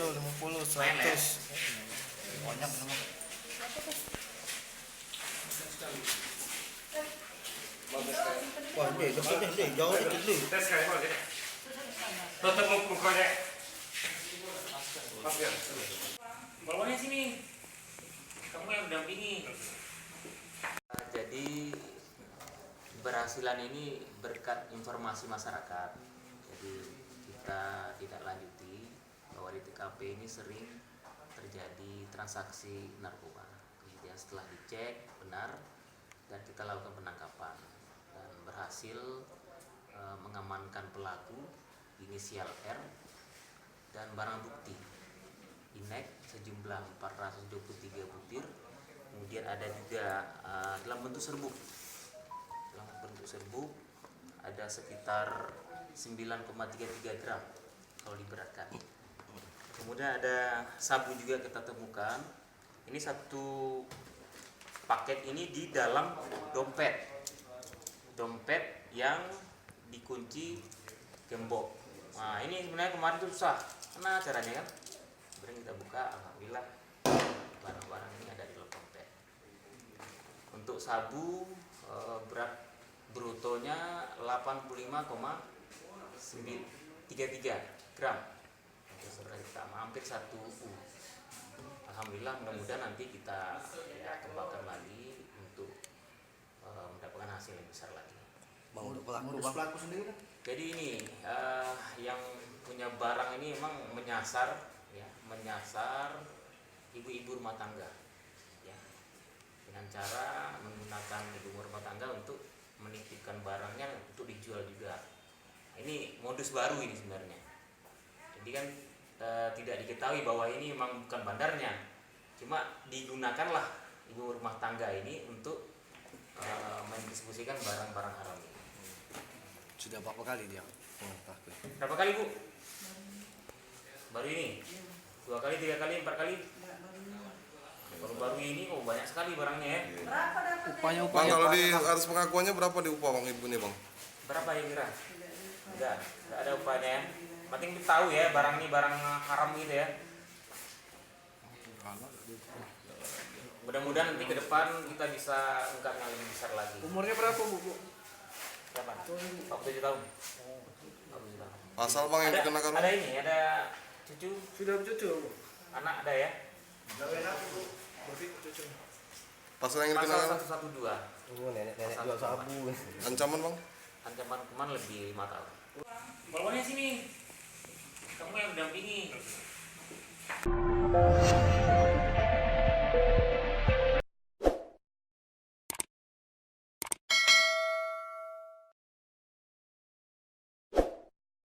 lima puluh 100 banyak sama. Wah, deh, jauh dikit deh. Tes sekali mau deh. Tutup mukanya. Mas ya. Bawahnya sini. Kamu yang mendampingi. Jadi keberhasilan ini berkat informasi masyarakat. Jadi kita tidak lanjuti bahwa di TKP ini sering terjadi transaksi narkoba. Kemudian setelah dicek benar dan kita lakukan penangkapan dan berhasil mengamankan pelaku inisial R dan barang bukti inek sejumlah 423 butir. Kemudian ada juga dalam bentuk serbuk. Dalam bentuk serbuk ada sekitar 9,33 gram kalau diberatkan. Kemudian ada sabu juga kita temukan. Ini satu paket ini di dalam dompet yang dikunci gembok. Nah, ini sebenarnya kemarin itu susah. Nah, caranya kan? Sebenarnya kita buka, alhamdulillah barang-barang ini ada di dalam dompet. Untuk sabu berat brutonya 85,33 gram. Hampir 1 U. Alhamdulillah, mudah-mudahan nanti kita kembangkan lagi untuk mendapatkan hasil yang besar lagi. Modus pelaku sendiri kan? Jadi ini yang punya barang ini memang menyasar ibu-ibu rumah tangga, ya, dengan cara menggunakan ibu rumah tangga untuk menitipkan barangnya untuk dijual juga. Ini modus baru ini sebenarnya. Jadi kan tidak diketahui bahwa ini memang bukan bandarnya, cuma digunakanlah ibu rumah tangga ini untuk mendistribusikan barang-barang haram ini. Sudah berapa kali dia? Berapa kali, Bu? Baru ini? 2 kali, 3 kali, 4 kali? Baru ini kok banyak sekali barangnya ya. Berapa dapatnya? Upahnya Bang, kalau di atas pengakuannya berapa di upah bang ibu nih bang? Berapa ya kira? Enggak ada upahnya ya. Penting kita tahu ya barang ini barang haram gitu ya. Mudah-mudahan nanti ke depan kita bisa ungkap yang lebih besar lagi. Umurnya berapa, Bu? Berapa? 47 tahun. 47 tahun. Pasal bang yang dikenakan Ada ini, ada cucu, Sudah bercucu, Bu? anak ada ya. pasal yang Pasal dikenakan 112. Oh, nenek jual sabu. ancaman bang? Ancaman hukuman lebih 5 tahun. Bawahnya sini. Kamu yang mendampingi.